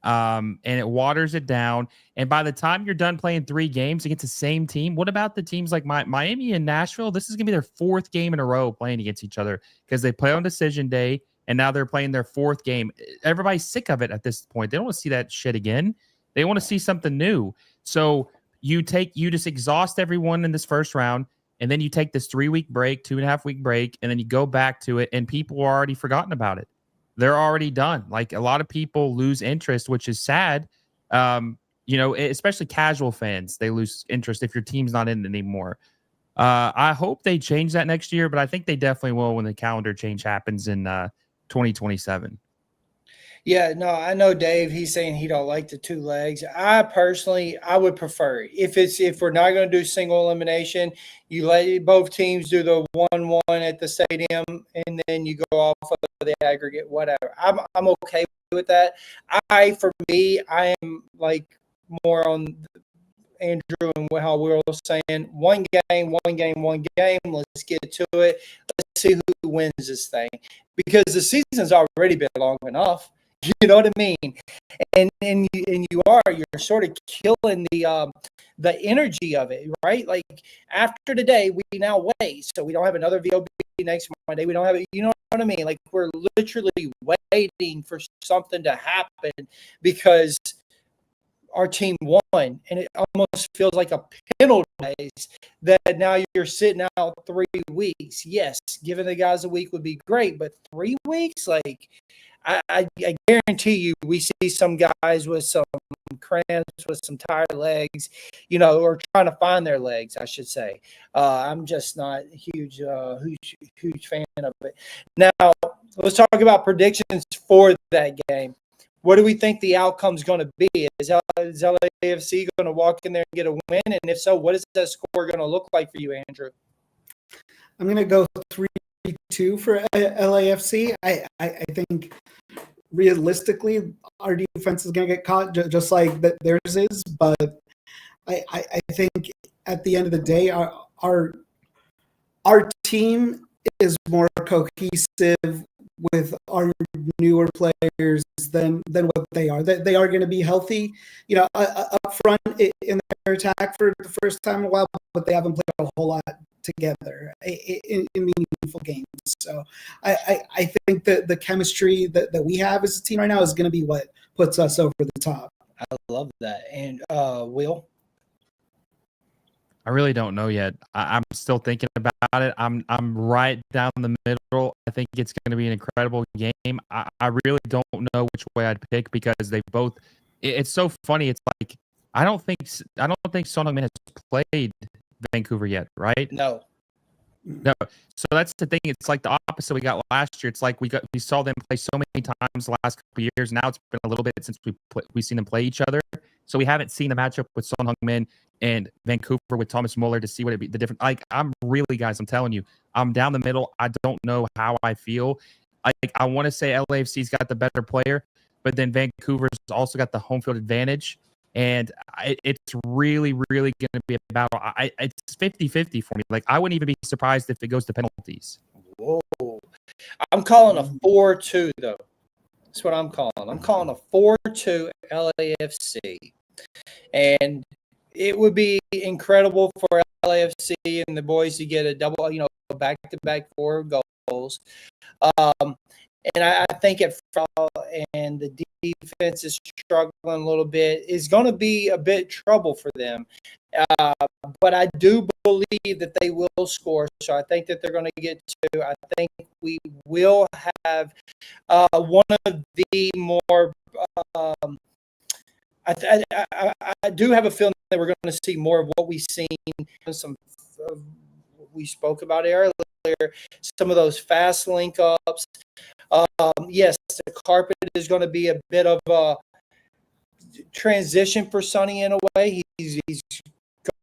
and it waters it down. And by the time you're done playing 3 games against the same team, what about the teams like Miami and Nashville? This is going to be their 4th game in a row playing against each other because they play on decision day, and now they're playing their 4th game. Everybody's sick of it at this point. They don't want to see that shit again. They want to see something new. So you just exhaust everyone in this first round, and then you take this 3-week break, 2.5-week break, and then you go back to it, and people are already forgotten about it. They're already done. Like, a lot of people lose interest, which is sad. Especially casual fans, they lose interest if your team's not in it anymore. I hope they change that next year, but I think they definitely will when the calendar change happens in 2027. Yeah, no, I know Dave. He's saying he don't like the 2 legs. I would prefer it. If we're not going to do single elimination, you let both teams do the 1-1 at the stadium, and then you go off of the aggregate, whatever. I'm okay with that. For me, I am like more on Andrew and how we're all saying one game. Let's get to it. Let's see who wins this thing, because the season's already been long enough. You know what I mean? And you're sort of killing the energy of it, right? Like, after today, we now wait. So we don't have another VOB next Monday. We don't have it. You know what I mean? Like, we're literally waiting for something to happen because our team won, and it almost feels like a penalty that now you're sitting out 3 weeks. Yes, giving the guys a week would be great, but 3 weeks, like, I guarantee you we see some guys with some cramps, with some tired legs, or trying to find their legs, I should say. I'm just not a huge fan of it. Now, let's talk about predictions for that game. What do we think the outcome's going to be? Is LAFC going to walk in there and get a win? And if so, what is that score going to look like for you, Andrew? I'm going to go 3-2 for LAFC. I think realistically our defense is going to get caught just like theirs is, but I think at the end of the day our team is more cohesive with our newer players than what they are. They are going to be healthy, up front in their attack for the first time in a while, but they haven't played a whole lot together in meaningful games. So I think that the chemistry that we have as a team right now is going to be what puts us over the top. I love that. And Will? I really don't know yet. I'm still thinking about it. I'm right down the middle. I think it's going to be an incredible game. I really don't know which way I'd pick because they both. It's so funny. It's like I don't think Son Heung-Min has played Vancouver yet, right? No. So that's the thing. It's like the opposite we got last year. It's like we saw them play so many times the last couple of years. Now it's been a little bit since we've seen them play each other. So we haven't seen the matchup with Son Heung-Min and Vancouver with Thomas Muller to see what it'd be the different. Like, I'm telling you, I'm down the middle. I don't know how I feel. I want to say LAFC's got the better player, but then Vancouver's also got the home field advantage. And it's really, really going to be a battle. It's 50-50 for me. Like, I wouldn't even be surprised if it goes to penalties. Whoa. I'm calling a 4-2, though. That's what I'm calling. I'm calling a 4-2 LAFC. And it would be incredible for LAFC and the boys to get a double, back-to-back 4 goals. And I think and the defense is struggling a little bit. It's going to be a bit trouble for them. But I do believe that they will score. So I think that they're going to get 2. I think we will have one of the more I do have a feeling that we're going to see more of what we've seen. We spoke about it earlier. Some of those fast link-ups. Yes, the carpet is going to be a bit of a transition for Sonny in a way. He's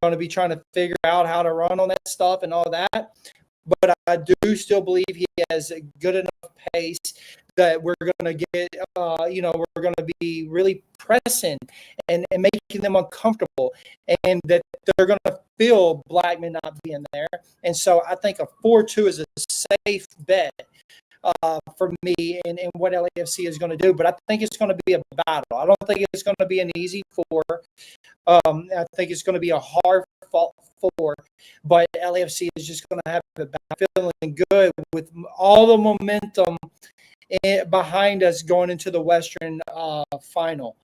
going to be trying to figure out how to run on that stuff and all that. But I do still believe he has a good enough pace that we're going to get, we're going to be really pressing and making them uncomfortable, and that they're going to feel Blackman not being there. And so I think a 4-2 is a safe bet. for me and what LAFC is going to do. But I think it's going to be a battle. I don't think it's going to be an easy four. I think it's going to be a hard fought four. But LAFC is just going to have a feeling good with all the momentum behind us going into the Western final.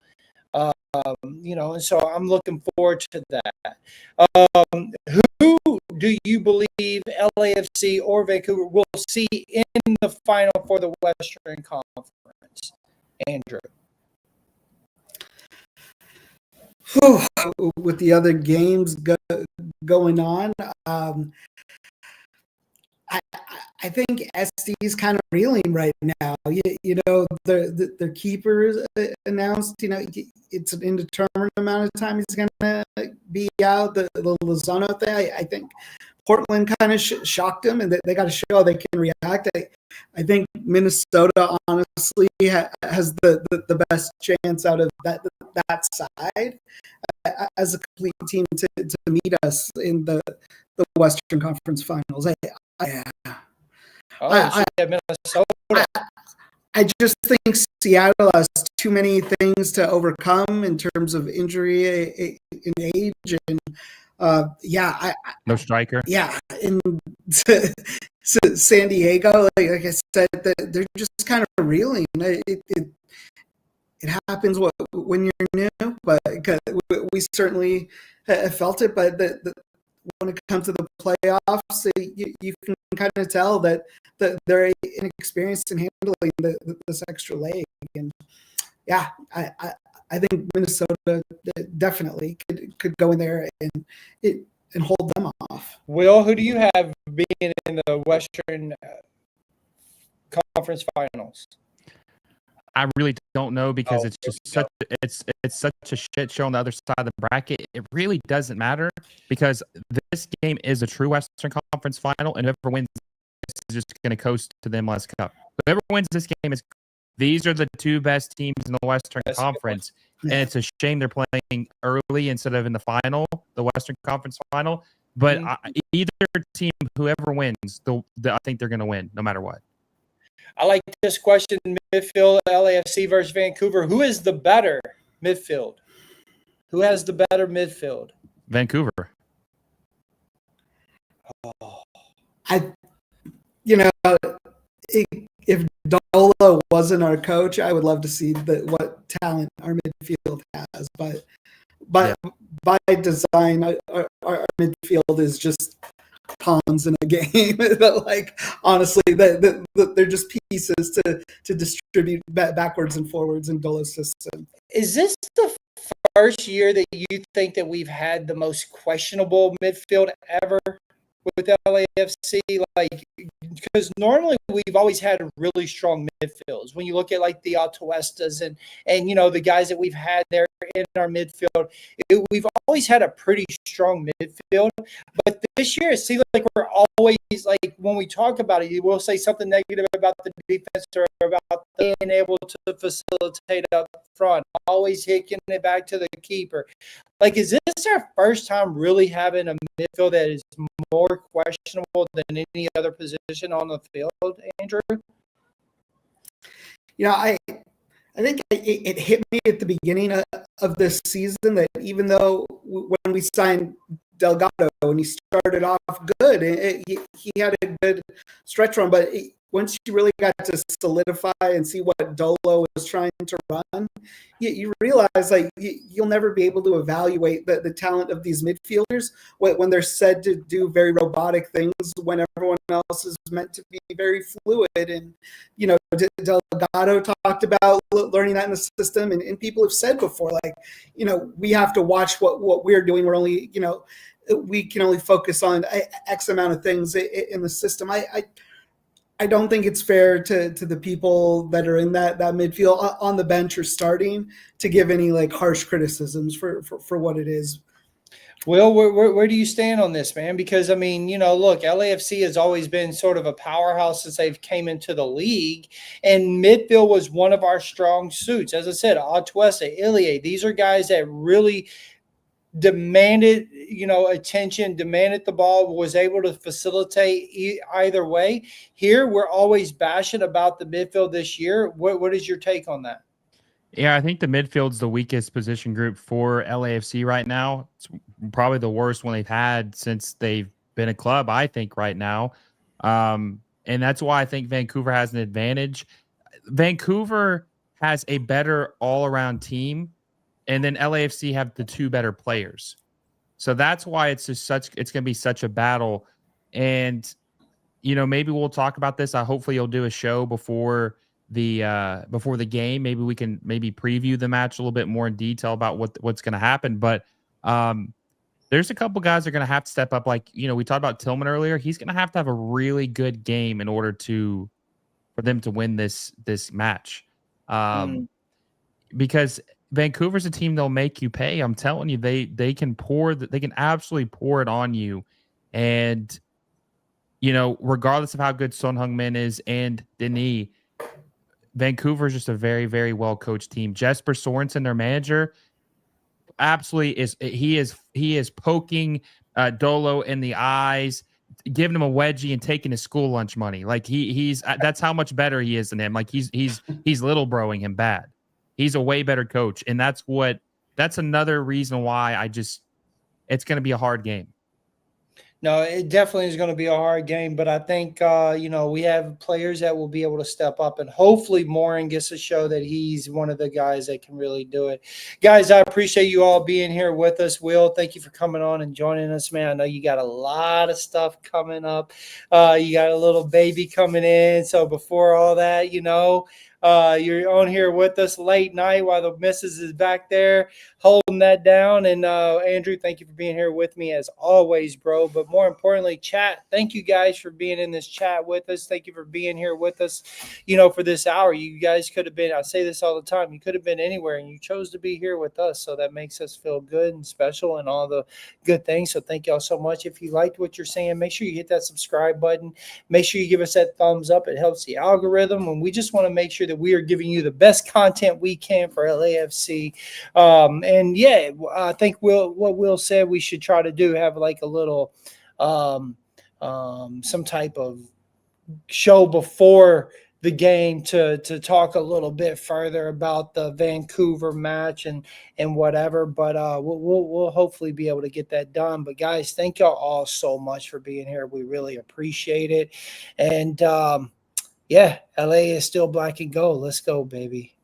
And so I'm looking forward to that. Who do you believe LAFC or Vancouver will see in the final for the Western Conference? Andrew. With the other games going on, I think SD is kind of reeling right now. Their keeper announced, it's an indeterminate amount of time he's going to be out. The Lozano thing, I think Portland kind of shocked him, and they got to show how they can react. I think Minnesota honestly has the best chance out of that side as a complete team to meet us in the Western Conference Finals. Minnesota. I just think Seattle has too many things to overcome in terms of injury and age, and no striker. Yeah, in San Diego, like I said, they're just kind of reeling. It happens when you're new, but we certainly felt it. But when it comes to the playoffs, you can kind of tell that they're inexperienced in handling this extra leg. And I think Minnesota definitely could go in there and hold them off. Will, who do you have being in the Western Conference Finals? I really don't know because it's just such a shit show on the other side of the bracket. It really doesn't matter because this game is a true Western Conference final, and whoever wins is just going to coast to the MLS Cup. Whoever wins this game is. These are the two best teams in the Western Conference, and it's a shame they're playing early instead of in the final, the Western Conference final. But either team, whoever wins, I think they're going to win no matter what. I like this question: midfield, LAFC versus Vancouver. Who is the better midfield? Who has the better midfield? Vancouver. If Dolo wasn't our coach, I would love to see what talent our midfield has. But by design, our midfield is just pawns in a game. Honestly, they're just pieces to distribute backwards and forwards in Dolo's system. Is this the first year that you think that we've had the most questionable midfield ever with LAFC? Because normally we've always had really strong midfields. When you look at the Atuestas and the guys that we've had there in our midfield, we've always had a pretty strong midfield. But this year it seems like we're always when we talk about it, we'll say something negative about the defense or about being able to facilitate up front, always taking it back to the keeper. Is this our first time really having a midfield that is more questionable than any other position on the field, Andrew? I think it hit me at the beginning of this season that even though when we signed Delgado and he started off good, he had a good stretch run, but once you really got to solidify and see what Dolo was trying to run, you realize you'll never be able to evaluate the talent of these midfielders when they're said to do very robotic things when everyone else is meant to be very fluid. And, Delgado talked about learning that in the system, and people have said before, we have to watch what we're doing. We're only, we can only focus on X amount of things in the system. I don't think it's fair to the people that are in that midfield on the bench or starting to give any harsh criticisms for what it is. Will, where do you stand on this, man? Because look, LAFC has always been sort of a powerhouse since they've came into the league, and midfield was one of our strong suits. As I said, Atuesta, Ilie, these are guys that really demanded, attention, demanded the ball, was able to facilitate either way. Here, we're always bashing about the midfield this year. What is your take on that? Yeah, I think the midfield's the weakest position group for LAFC right now. It's probably the worst one they've had since they've been a club, I think, right now. And that's why I think Vancouver has an advantage. Vancouver has a better all-around team, and then LAFC have the two better players. So that's why it's going to be such a battle. And, maybe we'll talk about this. Hopefully you'll do a show before the game. Maybe we can preview the match a little bit more in detail about what's going to happen. But there's a couple guys that are going to have to step up. Like, we talked about Tillman earlier. He's going to have a really good game in order for them to win this match. Because Vancouver's a team that'll make you pay. I'm telling you, they can absolutely pour it on you. And, regardless of how good Son Heung-Min is and Denis, Vancouver is just a very, very well coached team. Jesper Sorensen, their manager, absolutely is poking Dolo in the eyes, giving him a wedgie and taking his school lunch money. Like he's that's how much better he is than him. Like he's little broing him bad. He's a way better coach, and that's another reason why it's going to be a hard game. No, it definitely is going to be a hard game, but I think, we have players that will be able to step up, and hopefully Morin gets to show that he's one of the guys that can really do it. Guys, I appreciate you all being here with us. Will, thank you for coming on and joining us, man. I know you got a lot of stuff coming up. You got a little baby coming in. So before all that, you're on here with us late night while the missus is back there holding that down. And Andrew, thank you for being here with me as always, bro. But more importantly, chat, thank you guys for being in this chat with us. Thank you for being here with us, for this hour. You guys could have been, I say this all the time, you could have been anywhere and you chose to be here with us. So that makes us feel good and special and all the good things. So thank y'all so much. If you liked what you're saying, make sure you hit that subscribe button. Make sure you give us that thumbs up. It helps the algorithm. And we just want to make sure that we are giving you the best content we can for LAFC. And yeah, I think what Will said we should try to do, have like a little some type of show before the game to talk a little bit further about the Vancouver match and whatever. But we'll hopefully be able to get that done. But guys, thank y'all all so much for being here. We really appreciate it. And yeah, LA is still black and gold. Let's go, baby.